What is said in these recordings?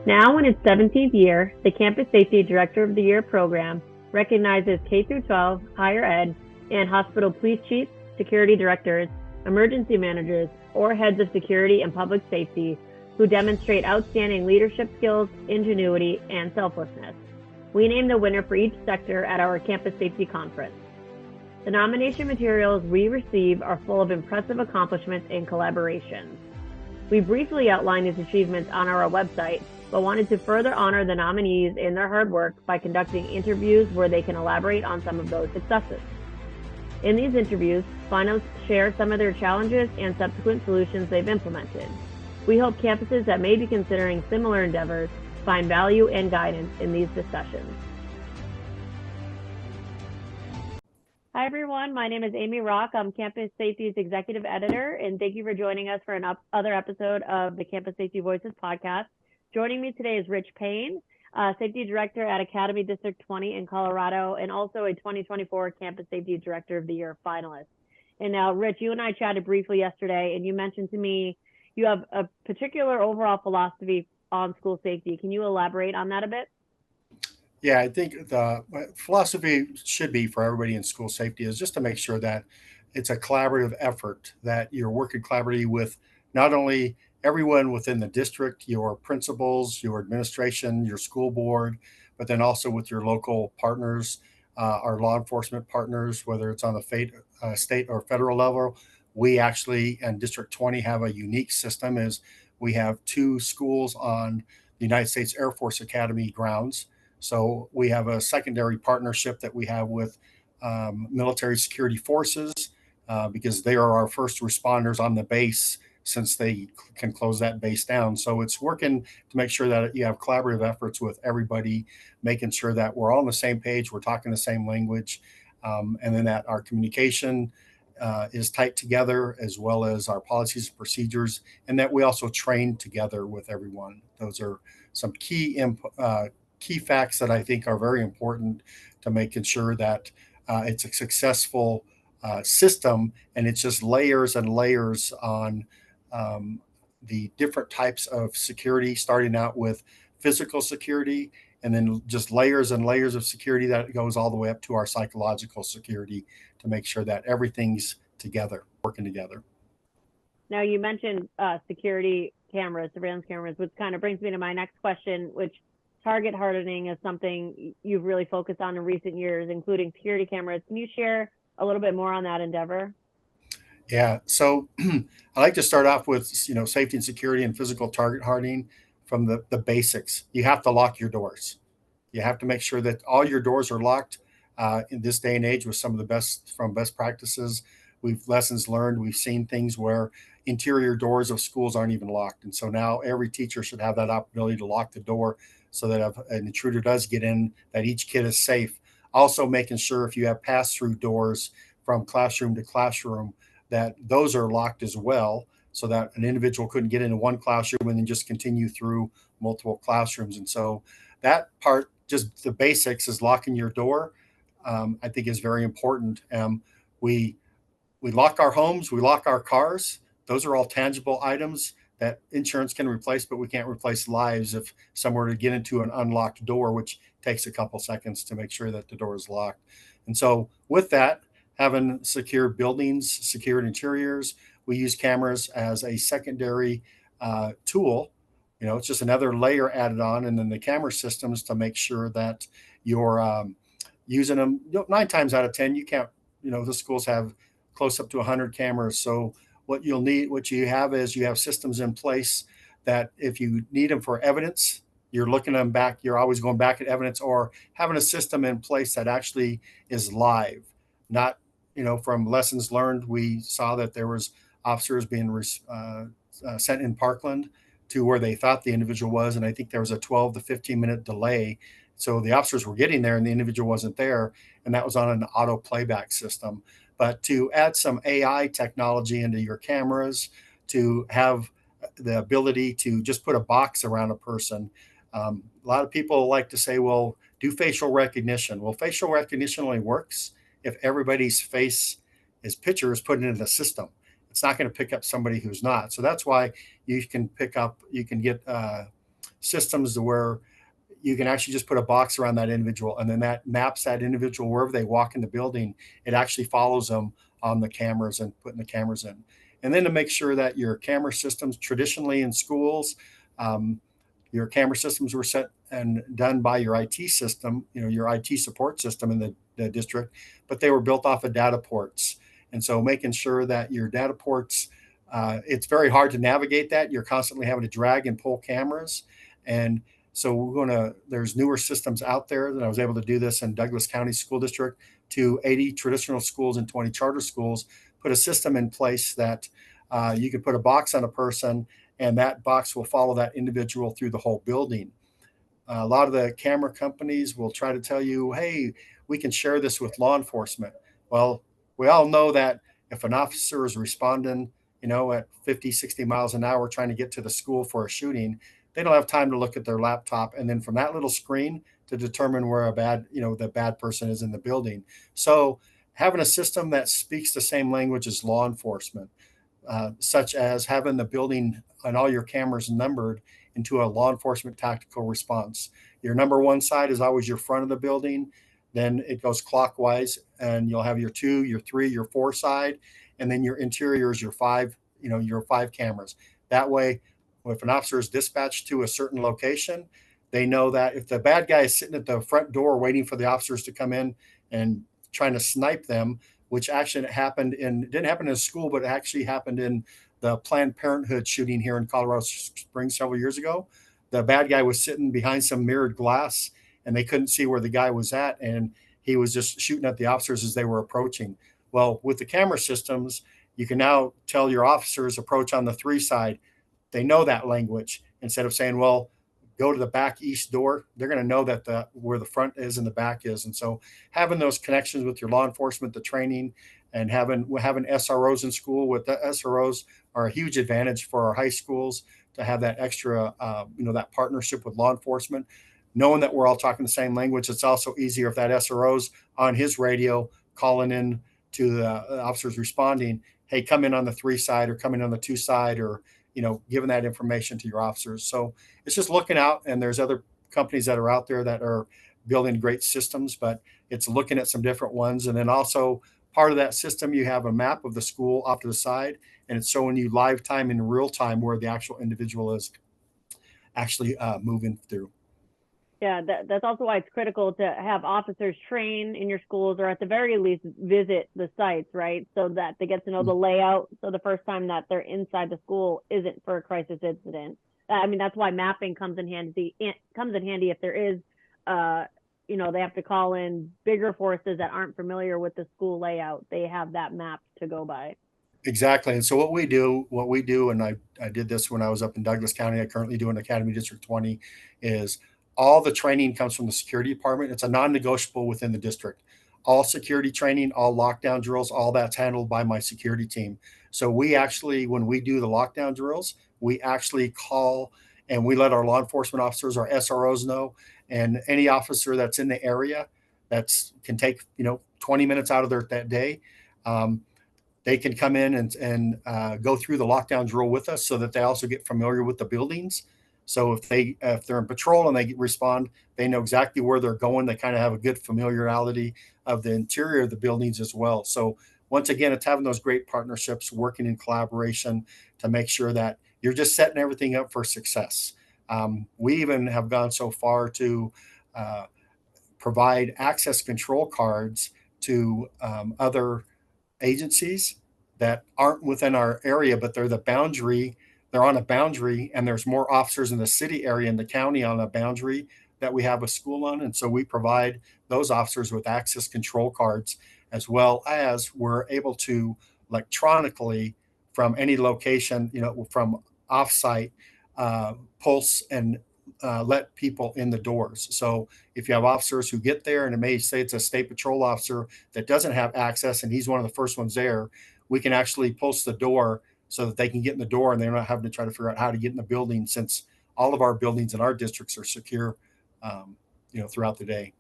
Now in its 17th year, the Campus Safety Director of the Year program recognizes K-12, higher ed, and hospital police chiefs, security directors, emergency managers, or heads of security and public safety who demonstrate outstanding leadership skills, ingenuity, and selflessness. We name the winner for each sector at our Campus Safety Conference. The nomination materials we receive are full of impressive accomplishments and collaborations. We briefly outlined these achievements on our website, but wanted to further honor the nominees in their hard work by conducting interviews where they can elaborate on some of those successes. In these interviews, finalists share some of their challenges and subsequent solutions they've implemented. We hope campuses that may be considering similar endeavors find value and guidance in these discussions. Hi, everyone. My name is Amy Rock. I'm Campus Safety's executive editor, and thank you for joining us for another episode of the Campus Safety Voices podcast. Joining me today is Rich Payne, Safety Director at Academy District 20 in Colorado, and also a 2024 Campus Safety Director of the Year finalist. And now, Rich, you and I chatted briefly yesterday, and you mentioned to me you have a particular overall philosophy on school safety. Can you elaborate on that a bit? Yeah, I think the philosophy should be for everybody in school safety is just to make sure that it's a collaborative effort, that you're working collaboratively with not only everyone within the district, your principals, your administration, your school board, but then also with your local partners, our law enforcement partners, whether it's on the state or federal level. We actually, in District 20, have a unique system is we have two schools on the United States Air Force Academy grounds. So we have a secondary partnership that we have with military security forces because they are our first responders on the base since they can close that base down. So it's working to make sure that you have collaborative efforts with everybody, making sure that we're all on the same page, we're talking the same language, and then that our communication is tight together, as well as our policies and procedures, and that we also train together with everyone. Those are some key facts that I think are very important to making sure that it's a successful system, and it's just layers and layers on the different types of security, starting out with physical security, and then just layers and layers of security that goes all the way up to our psychological security to make sure that everything's together, working together. Now, you mentioned security cameras, surveillance cameras, which kind of brings me to my next question, which target hardening is something you've really focused on in recent years, including security cameras. Can you share a little bit more on that endeavor? Yeah, so I like to start off with safety and security and physical target hardening from the basics. You have to lock your doors. You have to make sure that all your doors are locked. In this day and age, with some of the best practices, we've lessons learned. We've seen things where interior doors of schools aren't even locked, and so now every teacher should have that ability to lock the door so that if an intruder does get in, that each kid is safe. Also, making sure if you have pass-through doors from classroom to classroom, that those are locked as well, so that an individual couldn't get into one classroom and then just continue through multiple classrooms. And so that part, just the basics, is locking your door. I think is very important. We lock our homes, we lock our cars. Those are all tangible items that insurance can replace, but we can't replace lives if someone were to get into an unlocked door, which takes a couple seconds to make sure that the door is locked. And so with that, having secure buildings, secured interiors, we use cameras as a secondary tool. It's just another layer added on, and then the camera systems to make sure that you're using them. 9 times out of 10, you can't. The schools have close up to 100 cameras. So what you have is you have systems in place that if you need them for evidence, you're looking them back. You're always going back at evidence, or having a system in place that actually is live. Not, from lessons learned, we saw that there was officers being sent in Parkland to where they thought the individual was, and I think there was a 12 to 15-minute delay. So the officers were getting there and the individual wasn't there, and that was on an auto playback system. But to add some AI technology into your cameras, to have the ability to just put a box around a person. A lot of people like to say, well, do facial recognition. Well, facial recognition only works if everybody's picture is put into the system. It's not going to pick up somebody who's not. So that's why you can get systems where you can actually just put a box around that individual, and then that maps that individual wherever they walk in the building. It actually follows them on the cameras and putting the cameras in. And then to make sure that your camera systems, traditionally in schools, um, your camera systems were set and done by your IT system, your IT support system in the district, but they were built off of data ports. And so making sure that your data ports, it's very hard to navigate that. You're constantly having to drag and pull cameras. And so there's newer systems out there that I was able to do this in Douglas County School District to 80 traditional schools and 20 charter schools, put a system in place that you can put a box on a person, and that box will follow that individual through the whole building. A lot of the camera companies will try to tell you, hey, we can share this with law enforcement. Well, we all know that if an officer is responding, at 50, 60 miles an hour trying to get to the school for a shooting, they don't have time to look at their laptop. And then from that little screen to determine where the bad person is in the building. So having a system that speaks the same language as law enforcement, such as having the building and all your cameras numbered into a law enforcement tactical response. Your number one side is always your front of the building. Then it goes clockwise, and you'll have your 2, your 3, your 4 side, and then your interior is your 5, your 5 cameras. That way, if an officer is dispatched to a certain location, they know that if the bad guy is sitting at the front door waiting for the officers to come in and trying to snipe them, which actually didn't happen in a school, but it actually happened in the Planned Parenthood shooting here in Colorado Springs several years ago. The bad guy was sitting behind some mirrored glass, and they couldn't see where the guy was at, and he was just shooting at the officers as they were approaching. Well, with the camera systems, you can now tell your officers approach on the 3 side. They know that language. Instead of saying, well, go to the back east door, they're going to know that where the front is and the back is. And so having those connections with your law enforcement, the training, and having SROs in school, with the SROs are a huge advantage for our high schools to have that extra, that partnership with law enforcement. Knowing that we're all talking the same language, it's also easier if that SRO's on his radio calling in to the officers responding, hey, come in on the 3 side or come in on the 2 side, or giving that information to your officers. So it's just looking out, and there's other companies that are out there that are building great systems, but it's looking at some different ones. And then also part of that system, you have a map of the school off to the side, and it's showing you live time in real time where the actual individual is actually moving through. Yeah, that's also why it's critical to have officers train in your schools, or at the very least visit the sites, right? So that they get to know the layout. So the first time that they're inside the school isn't for a crisis incident. I mean, that's why mapping comes in handy. If there is, they have to call in bigger forces that aren't familiar with the school layout. They have that map to go by. Exactly. And so what we do, and I did this when I was up in Douglas County, I currently do in Academy District 20, is all the training comes from the security department. It's a non-negotiable within the district. All security training, all lockdown drills, all that's handled by my security team. So we actually, when we do the lockdown drills, we actually call and we let our law enforcement officers, our SROs know, and any officer that's in the area that's can take 20 minutes out of that day. They can come in and go through the lockdown drill with us, so that they also get familiar with the buildings. So if they're in patrol and they respond, they know exactly where they're going. They kind of have a good familiarity of the interior of the buildings as well. So once again, it's having those great partnerships, working in collaboration to make sure that you're just setting everything up for success. We even have gone so far to provide access control cards to other agencies that aren't within our area, but they're on a boundary, and there's more officers in the city area and the county on a boundary that we have a school on. And so we provide those officers with access control cards, as well as we're able to electronically, from any location, from offsite, pulse and let people in the doors. So if you have officers who get there, and it may say it's a state patrol officer that doesn't have access and he's one of the first ones there, we can actually pulse the door so that they can get in the door, and they're not having to try to figure out how to get in the building, since all of our buildings in our districts are secure, throughout the day.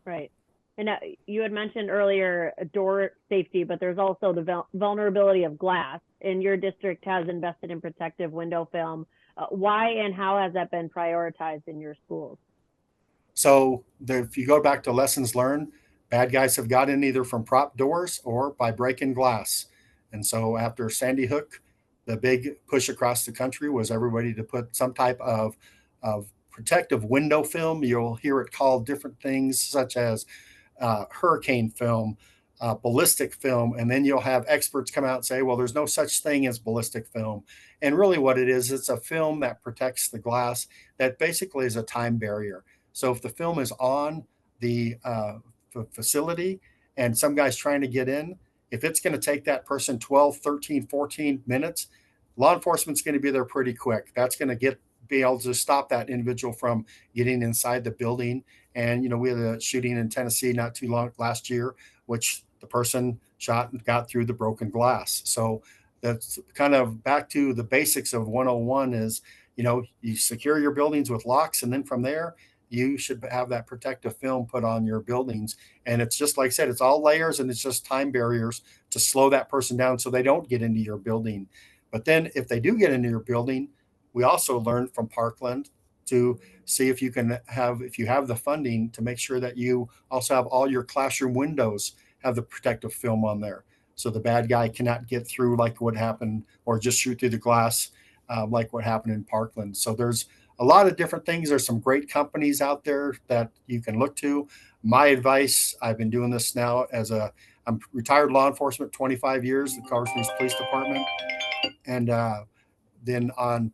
Right. And you had mentioned earlier door safety, but there's also the vulnerability of glass. And your district has invested in protective window film. Why and how has that been prioritized in your schools? So if you go back to lessons learned, bad guys have got in either from prop doors or by breaking glass. And so after Sandy Hook, the big push across the country was everybody to put some type of protective window film. You'll hear it called different things such as hurricane film, ballistic film, and then you'll have experts come out and say, well, there's no such thing as ballistic film. And really, what it is, it's a film that protects the glass that basically is a time barrier. So if the film is on the facility and some guy's trying to get in, if it's going to take that person 12, 13, 14 minutes, law enforcement's going to be there pretty quick. That's going to be able to stop that individual from getting inside the building. And we had a shooting in Tennessee not too long last year, which the person shot and got through the broken glass. So that's kind of back to the basics of 101 is, you secure your buildings with locks, and then from there, you should have that protective film put on your buildings. And it's just like I said, it's all layers and it's just time barriers to slow that person down so they don't get into your building. But then if they do get into your building, we also learned from Parkland to see if you have the funding to make sure that you also have all your classroom windows have the protective film on there. So the bad guy cannot get through like what happened or just shoot through the glass like what happened in Parkland. So there's a lot of different things. There's some great companies out there that you can look to. My advice, I've been doing this now I'm retired law enforcement, 25 years, the Colorado Springs Police Department. And then on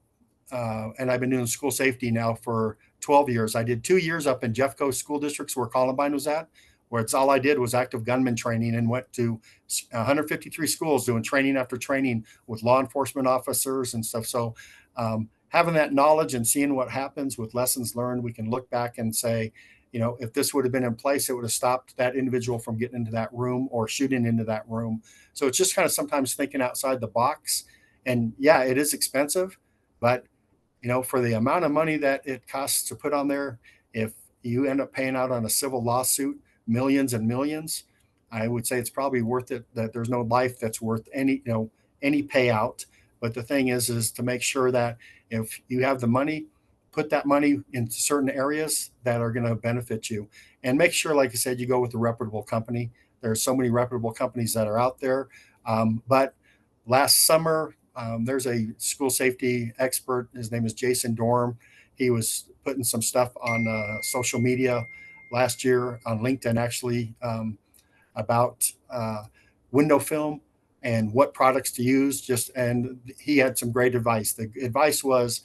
and I've been doing school safety now for 12 years. I did 2 years up in Jeffco school districts where Columbine was at, where it's all I did was active gunman training and went to 153 schools doing training after training with law enforcement officers and stuff. So having that knowledge and seeing what happens with lessons learned, we can look back and say, if this would have been in place, it would have stopped that individual from getting into that room or shooting into that room. So it's just kind of sometimes thinking outside the box. And yeah, it is expensive, but for the amount of money that it costs to put on there, if you end up paying out on a civil lawsuit, millions and millions, I would say it's probably worth it. That there's no life that's worth any payout. But the thing is to make sure that if you have the money, put that money into certain areas that are going to benefit you, and make sure, like I said, you go with a reputable company. There are so many reputable companies that are out there. But last summer, there's a school safety expert. His name is Jason Dorm. He was putting some stuff on social media last year on LinkedIn, actually, about window film and what products to use. And he had some great advice. The advice was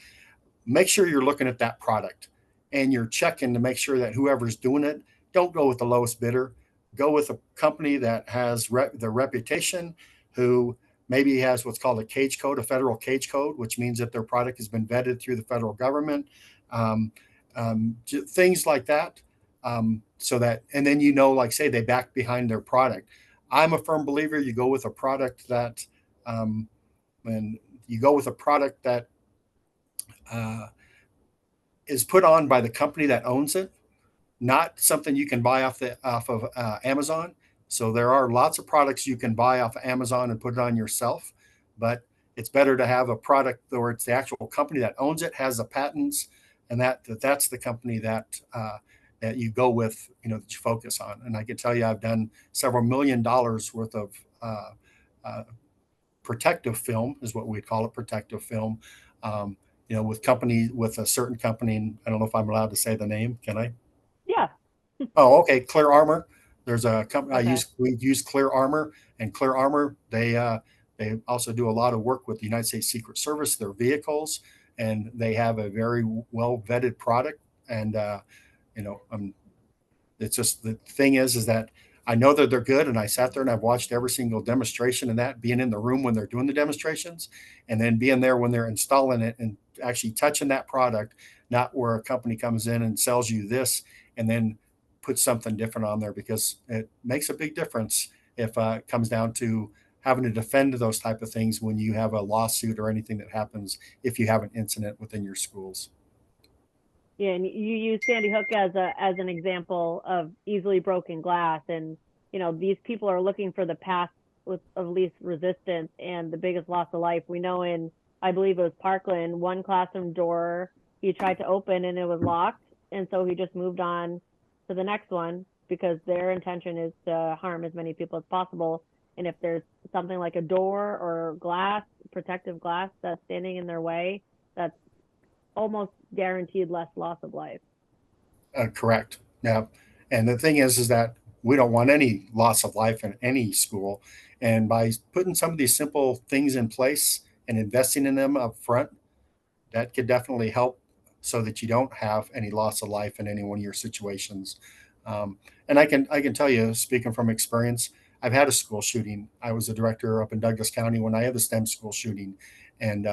make sure you're looking at that product and you're checking to make sure that whoever's doing it, don't go with the lowest bidder. Go with a company that has the reputation, who maybe has what's called a cage code, a federal cage code, which means that their product has been vetted through the federal government, um, things like that. So that, and then, like say they back behind their product. I'm a firm believer you go with a product that, and you go with a product that uh, is put on by the company that owns it, not something you can buy off of Amazon. So there are lots of products you can buy off of Amazon and put it on yourself, but it's better to have a product where it's the actual company that owns it, has the patents, and that's the company that you go with, that you focus on. And I can tell you, I've done several $1 million worth of uh, protective film, is what we'd call it, protective film. With a certain company. And I don't know if I'm allowed to say the name. Can I? Yeah. Oh, okay. Clear Armor. There's a company Okay. we use Clear Armor, and Clear Armor, they also do a lot of work with the United States Secret Service, their vehicles, and they have a very well vetted product. And you know, um, it's just, the thing is that I know that they're good, and I sat there and I've watched every single demonstration, and that being in the room when they're doing the demonstrations, and then being there when they're installing it and actually touching that product, not where a company comes in and sells you this and then puts something different on there, because it makes a big difference if it comes down to having to defend those type of things when you have a lawsuit or anything that happens if you have an incident within your schools. Yeah, and you use Sandy Hook as an example of easily broken glass, and these people are looking for the path of least resistance and the biggest loss of life. We know in I believe it was Parkland, one classroom door he tried to open and it was locked. And so he just moved on to the next one because their intention is to harm as many people as possible. And if there's something like a door or glass, protective glass that's standing in their way, that's almost guaranteed less loss of life. Correct. Yeah. And the thing is that we don't want any loss of life in any school. And by putting some of these simple things in place and investing in them up front, that could definitely help so that you don't have any loss of life in any one of your situations. Um, and I can tell you, speaking from experience, I've had a school shooting. I was a director up in Douglas County when I had the STEM school shooting, and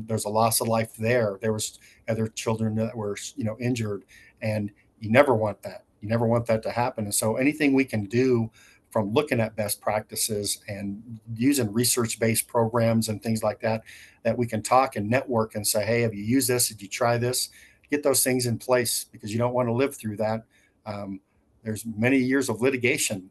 there's a loss of life there. There was other children that were injured, and you never want that. You never want that to happen. And so anything we can do from looking at best practices and using research-based programs and things like that, that we can talk and network and say, hey, have you used this? Did you try this? Get those things in place because you don't want to live through that. Um, there's many years of litigation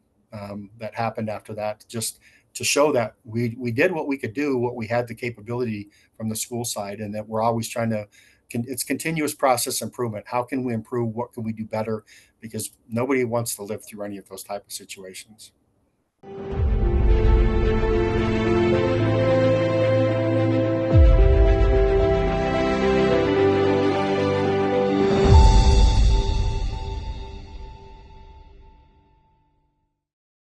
that happened after that, just to show that we did what we could do, what we had the capability from the school side, and that we're always trying to. It's continuous process improvement. How can we improve? What can we do better? Because nobody wants to live through any of those type of situations.